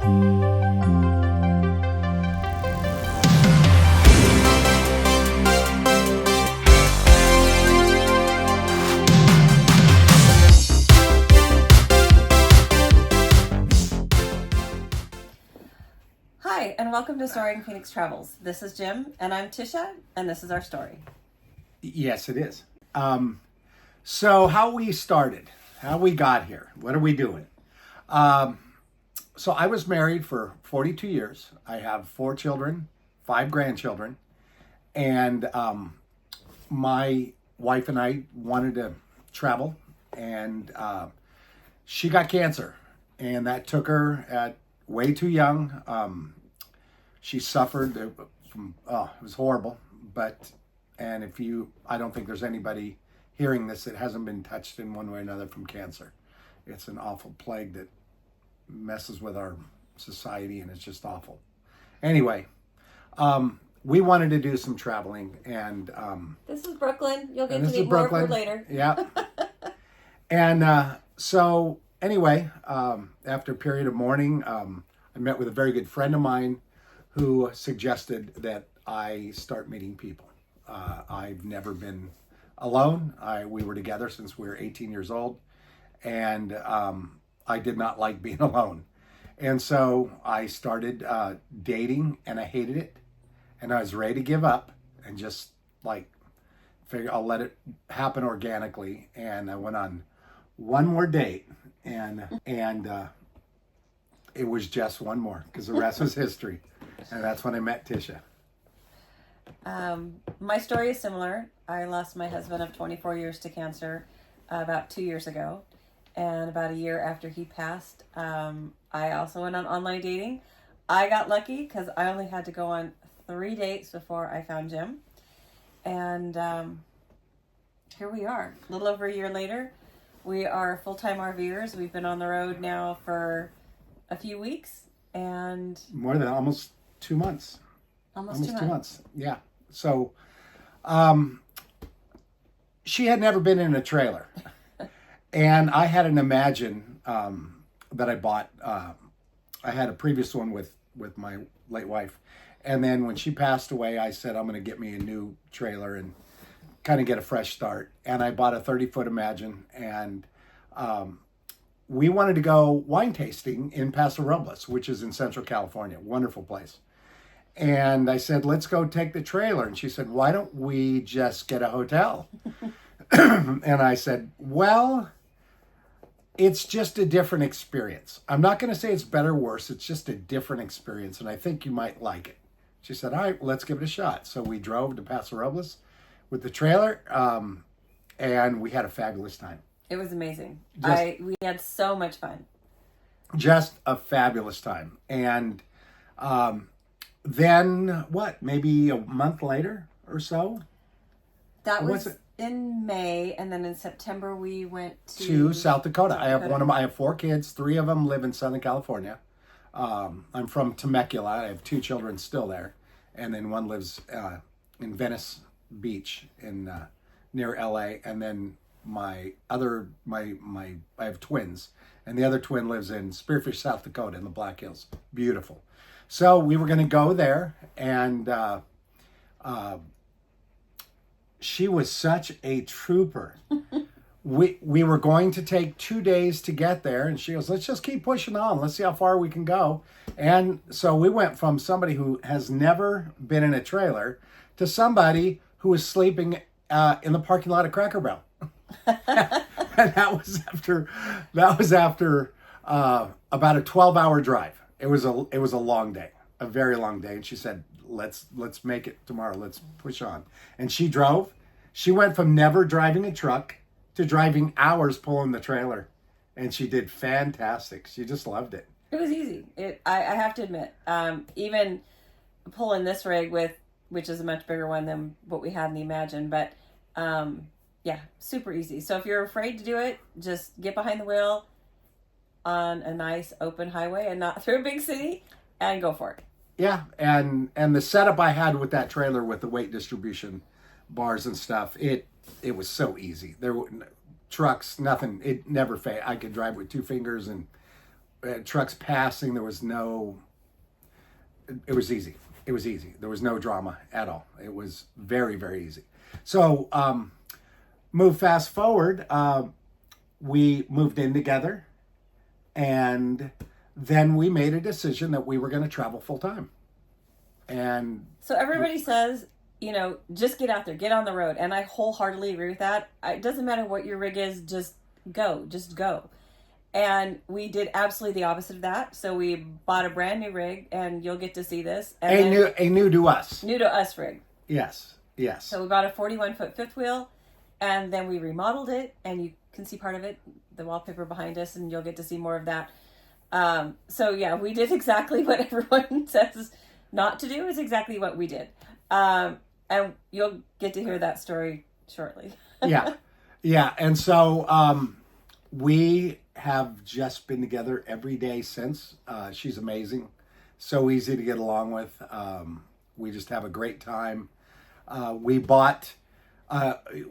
Hi, and welcome to Soaring Phoenix Travels. This is Jim, and I'm Tisha, and this is our story. Yes, it is. So how we started, how we got here, what are we doing? So I was married for 42 years. I have 4 children, 5 grandchildren, and my wife and I wanted to travel, and she got cancer, and that took her at way too young. She suffered from, it was horrible, and I don't think there's anybody hearing this that hasn't been touched in one way or another from cancer. It's an awful plague that messes with our society, and it's just awful. Anyway, we wanted to do some traveling, and this is Brooklyn. You'll get to meet more of her later. Yeah. And so anyway, after a period of mourning, I met with a very good friend of mine who suggested that I start meeting people. I've never been alone. We were together since we were 18 years old, and I did not like being alone. And so I started dating, and I hated it, and I was ready to give up and just figure I'll let it happen organically. And I went on one more date, and it was just one more, because the rest was history. And that's when I met Tisha. My story is similar. I lost my husband of 24 years to cancer about 2 years ago. And about a year after he passed, I also went on online dating. I got lucky because I only had to go on 3 dates before I found Jim. And here we are, a little over a year later. We are full-time RVers. We've been on the road now for a few weeks, and more than almost 2 months. Almost 2 months. Yeah. So, she had never been in a trailer, and I had an Imagine that I bought. I had a previous one with my late wife, and then when she passed away, I said I'm going to get me a new trailer and kind of get a fresh start. And I bought a 30-foot Imagine, and we wanted to go wine tasting in Paso Robles, which is in Central California. Wonderful place. And I said, let's go take the trailer. And she said, why don't we just get a hotel? And I said, well, it's just a different experience. I'm not going to say it's better or worse. It's just a different experience, and I think you might like it. She said, all right, let's give it a shot. So we drove to Paso Robles with the trailer, and we had a fabulous time. It was amazing. We had so much fun. Just a fabulous time. And then, maybe a month later or so? That was in May, and then in September we went to South Dakota. I have 4 kids. 3 of them live in Southern California. I'm from Temecula. I have 2 children still there, and then one lives in Venice Beach in near LA, and then I have twins, and the other twin lives in Spearfish, South Dakota in the Black Hills. Beautiful. So we were going to go there, and she was such a trooper. We were going to take 2 days to get there, and she goes, let's just keep pushing on. Let's see how far we can go. And so we went from somebody who has never been in a trailer to somebody who was sleeping in the parking lot of Cracker Barrel. And that was after about a 12-hour drive. It was a long day, a very long day. And she said, let's make it tomorrow. Let's push on. And she drove. She went from never driving a truck to driving hours pulling the trailer. And she did fantastic. She just loved it. It was easy. I have to admit, even pulling this rig which is a much bigger one than what we had in the Imagine, but yeah, super easy. So if you're afraid to do it, just get behind the wheel on a nice open highway and not through a big city and go for it. Yeah, and the setup I had with that trailer with the weight distribution bars and stuff, it was so easy. There were trucks, nothing. It never failed. I could drive with 2 fingers, and trucks passing. There was no. It was easy. It was easy. There was no drama at all. It was very, very easy. So, move fast forward. We moved in together, and then we made a decision that we were going to travel full time. And so everybody says, just get out there, get on the road. And I wholeheartedly agree with that. It doesn't matter what your rig is, just go. And we did absolutely the opposite of that. So we bought a brand new rig, and you'll get to see this. And a new to us. New to us rig. Yes. So we bought a 41-foot fifth wheel, and then we remodeled it, and you can see part of it, the wallpaper behind us, and you'll get to see more of that. So yeah, we did exactly what everyone says not to do is exactly what we did. And you'll get to hear that story shortly. Yeah. And so, we have just been together every day since. She's amazing. So easy to get along with. We just have a great time. We bought,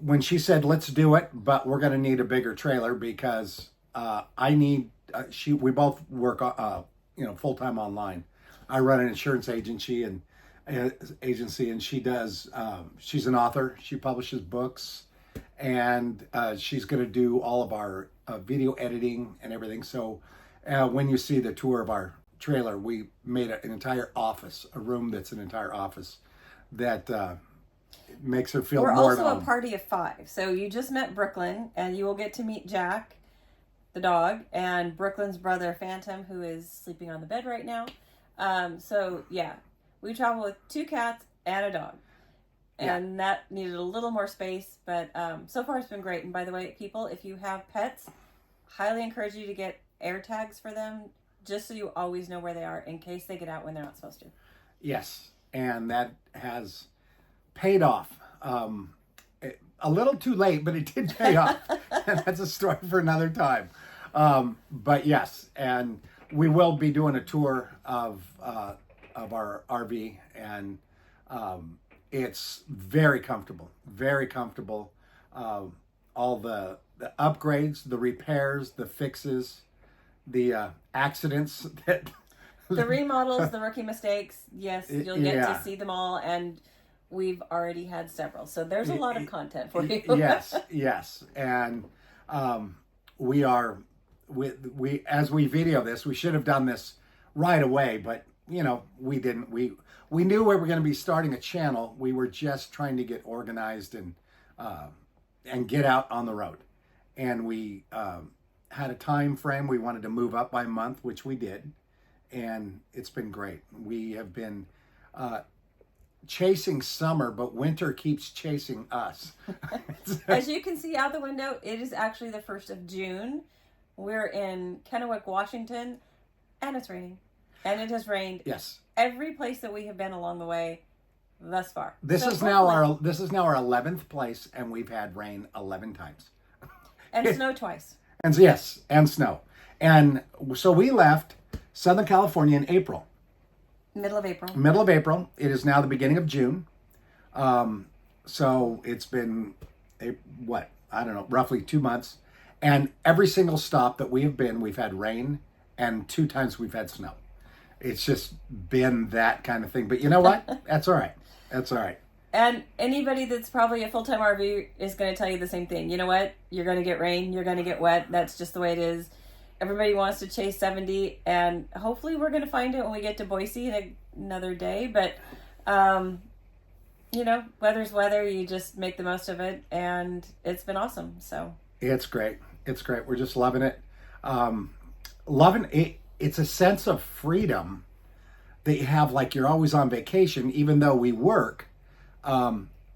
when she said, let's do it, but we're going to need a bigger trailer because, we both work, full-time online. I run an insurance agency and she does, she's an author. She publishes books, and she's going to do all of our video editing and everything. So when you see the tour of our trailer, we made an entire office, a room that's an entire office that makes her feel more at home. We're also a party of 5. So you just met Brooklyn, and you will get to meet Jack, the dog, and Brooklyn's brother, Phantom, who is sleeping on the bed right now. So yeah, we travel with 2 cats and a dog. And that needed a little more space, but so far it's been great. And by the way, people, if you have pets, highly encourage you to get air tags for them, just so you always know where they are in case they get out when they're not supposed to. Yes, and that has paid off. A little too late, but it did pay off. And that's a story for another time. But yes, and we will be doing a tour of our RV, and it's very comfortable, very comfortable. All the upgrades, the repairs, the fixes, the accidents that the remodels, the rookie mistakes. Yes, you'll get to see them all, and we've already had several. So there's a lot of content for you. Yes, and we as we video this, we should have done this right away, but we didn't. We knew we were going to be starting a channel. We were just trying to get organized and get out on the road. And we had a time frame. We wanted to move up by a month, which we did. And it's been great. We have been chasing summer, but winter keeps chasing us. As you can see out the window, it is actually the 1st of June. We're in Kennewick, Washington, and it's raining. And it has rained. Yes. Every place that we have been along the way thus far. This is now our 11th place, and we've had rain 11 times. And snow twice. And yes, and snow. And so we left Southern California in April. Middle of April. Middle of April. It is now the beginning of June. So it's been, roughly 2 months. And every single stop that we have been, we've had rain, and 2 times we've had snow. It's just been that kind of thing. But you know what? That's all right. That's all right. And anybody that's probably a full-time RV is going to tell you the same thing. You know what? You're going to get rain. You're going to get wet. That's just the way it is. Everybody wants to chase 70, and hopefully we're going to find it when we get to Boise in another day. But, weather's weather. You just make the most of it, and it's been awesome. So it's great. It's great. We're just loving it. Loving it. It's a sense of freedom that you have, like you're always on vacation, even though we work.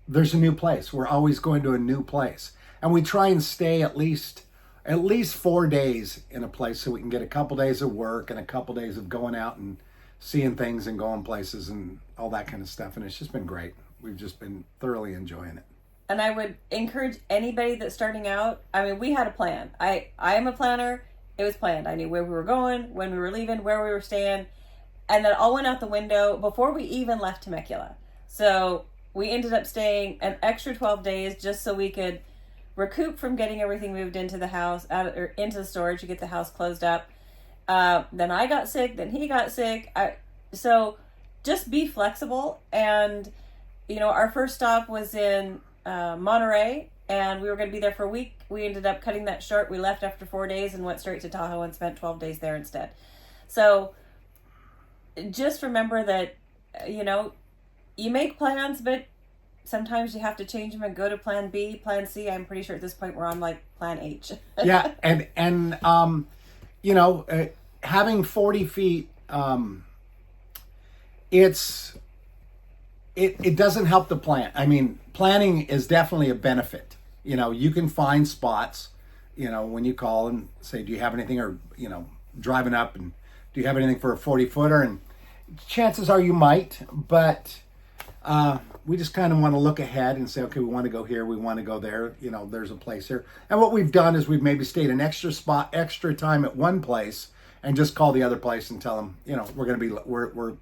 There's a new place. We're always going to a new place. And we try and stay at least 4 days in a place so we can get a couple days of work and a couple days of going out and seeing things and going places and all that kind of stuff. And it's just been great. We've just been thoroughly enjoying it. And I would encourage anybody that's starting out. I mean, we had a plan. I am a planner. It was planned. I knew where we were going, when we were leaving, where we were staying. And that all went out the window before we even left Temecula. So we ended up staying an extra 12 days just so we could recoup from getting everything moved into the house, into the storage to get the house closed up. Then I got sick. Then he got sick. So just be flexible. And, our first stop was in Monterey, and we were going to be there for a week. We ended up cutting that short. We left after 4 days and went straight to Tahoe and spent 12 days there instead. So just remember that, you make plans, but sometimes you have to change them and go to plan B, plan C. I'm pretty sure at this point we're on like plan H. Yeah. And having 40 feet, it doesn't help the plan. I mean, planning is definitely a benefit. You can find spots, when you call and say, do you have anything, or, driving up and do you have anything for a 40-footer? And chances are you might, but we just kind of want to look ahead and say, okay, we want to go here, we want to go there, there's a place here. And what we've done is we've maybe stayed an extra time at one place and just call the other place and tell them, we're going to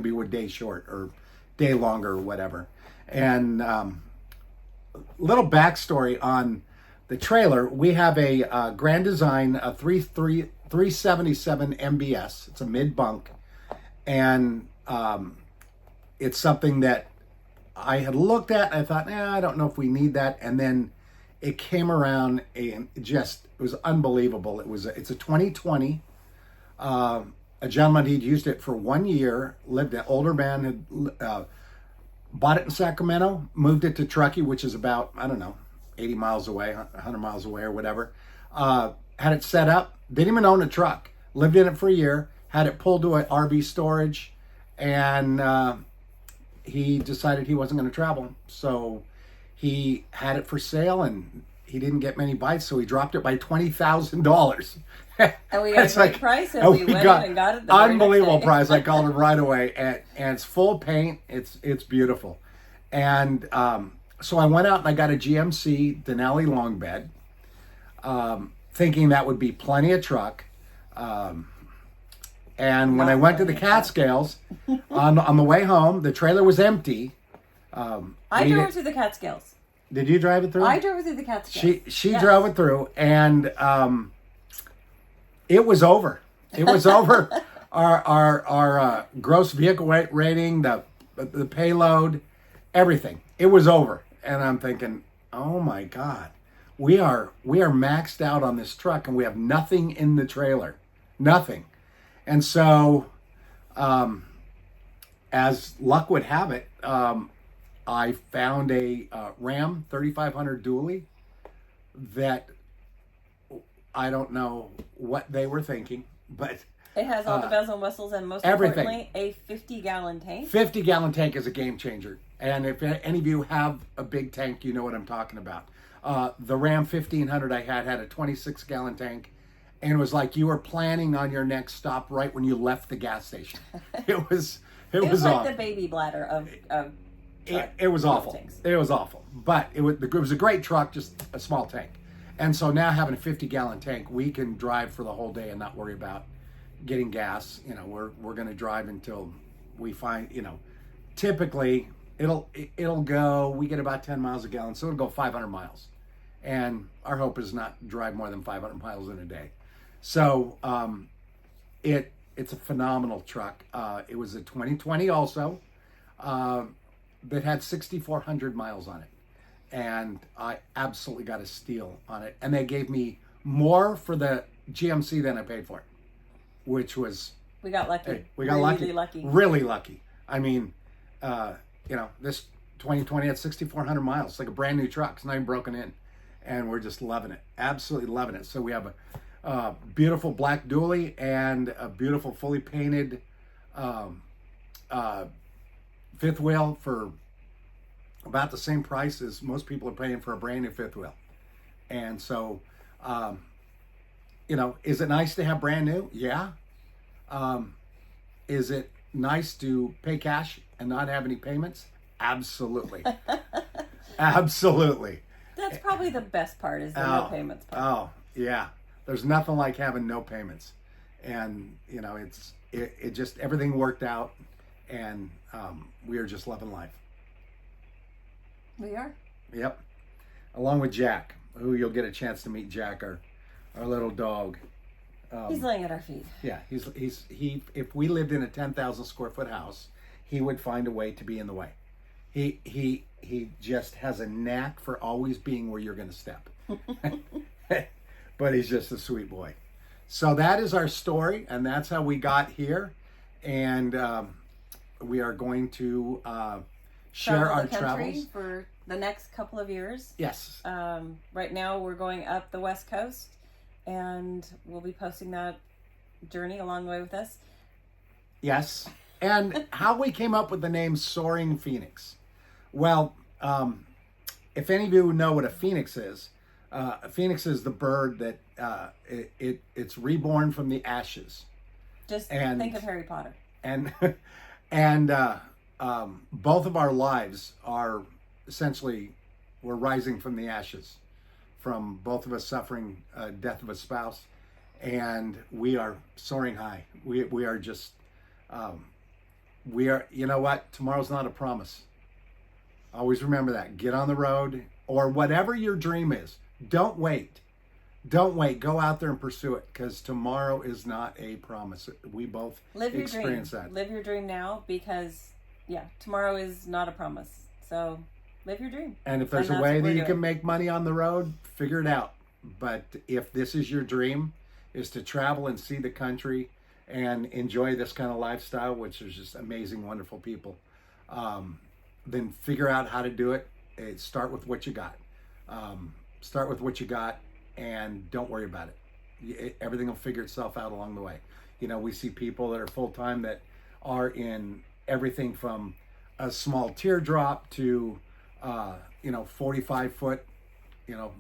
be a day short or day longer or whatever. And little backstory on the trailer, we have a Grand Design, a 377 MBS. It's a mid-bunk. And it's something that I had looked at. And I thought, I don't know if we need that. And then it came around and it was unbelievable. It's a 2020. A gentleman, he'd used it for 1 year, an older man, had bought it in Sacramento, moved it to Truckee, which is about, 80 miles away, 100 miles away or whatever. Had it set up, didn't even own a truck, lived in it for a year, had it pulled to an RV storage, and he decided he wasn't going to travel. So he had it for sale, and he didn't get many bites, so he dropped it by $20,000. And we got a great price, and we went in and got it the unbelievable very next price. day. I called it right away, and it's full paint. It's beautiful. And so I went out and I got a GMC Denali long bed, thinking that would be plenty of truck. And when I went to the Catskills, on the way home, the trailer was empty. I drove through the Catskills. Did you drive it through? I drove it through the Catskills. She drove it through, and it was over. It was over. Our gross vehicle weight rating, the payload, everything. It was over, and I'm thinking, oh my God, we are maxed out on this truck, and we have nothing in the trailer, nothing. And so, as luck would have it, I found a Ram 3500 dually that I don't know what they were thinking, but it has all the bells and whistles, and most everything. importantly, a 50-gallon tank. 50-gallon tank is a game changer. And if any of you have a big tank, you know what I'm talking about. The Ram 1500 I had a 26-gallon tank, and it was like you were planning on your next stop right when you left the gas station. It was like awful. the baby bladder of it was awful. Tanks. It was awful. But it was a great truck, just a small tank. And so now having a 50-gallon tank, we can drive for the whole day and not worry about getting gas. We're going to drive until we find, typically it'll go, we get about 10 miles a gallon, so it'll go 500 miles. And our hope is not to drive more than 500 miles in a day. So it's a phenomenal truck. It was a 2020 also, that had 6,400 miles on it. And I absolutely got a steal on it. And they gave me more for the GMC than I paid for it, which was... We got lucky. Hey, we got lucky. Really lucky. I mean, this 2020 had 6,400 miles. It's like a brand new truck. It's not even broken in. And we're just loving it. Absolutely loving it. So we have a beautiful black dually and a beautiful fully painted fifth wheel for about the same price as most people are paying for a brand new fifth wheel. And so, is it nice to have brand new? Yeah. Is it nice to pay cash and not have any payments? Absolutely. Absolutely. That's probably the best part, is the no payments part. Oh, yeah. There's nothing like having no payments. And, it just, everything worked out, and we are just loving life. We are. Yep. Along with Jack, who you'll get a chance to meet. Jack, our little dog. He's laying at our feet. Yeah, he. If we lived in a 10,000 square foot house, he would find a way to be in the way. He just has a knack for always being where you're going to step. But he's just a sweet boy. So that is our story, and that's how we got here. And we are going to share our travels for the next couple of years. Yes. Right now we're going up the West Coast, and we'll be posting that journey along the way with us. Yes. And how we came up with the name Soaring Phoenix. Well, if any of you know what a phoenix is, a phoenix is the bird that it's reborn from the ashes. Just think of Harry Potter. And both of our lives are essentially, we're rising from the ashes, from both of us suffering death of a spouse, and we are soaring high. We are just, you know what? Tomorrow's not a promise. Always remember that. Get on the road, or whatever your dream is. Don't wait. Don't wait. Go out there and pursue it, because tomorrow is not a promise. We both experience that. Live your dream now, because, tomorrow is not a promise. So live your dream. And if there's a way that you can make money on the road, figure it out. But if this is your dream, is to travel and see the country and enjoy this kind of lifestyle, which is just amazing, wonderful people, then figure out how to do it. Start with what you got. Start with what you got, and don't worry about it. Everything will figure itself out along the way. You know, we see people that are full-time that are in everything from a small teardrop to 45-foot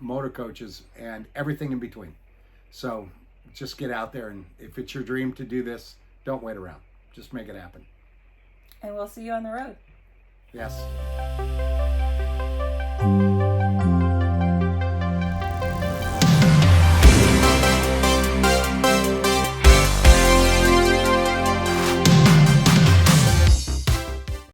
motor coaches and everything in between. So just get out there, and if it's your dream to do this, don't wait around. Just make it happen. And we'll see you on the road. Yes.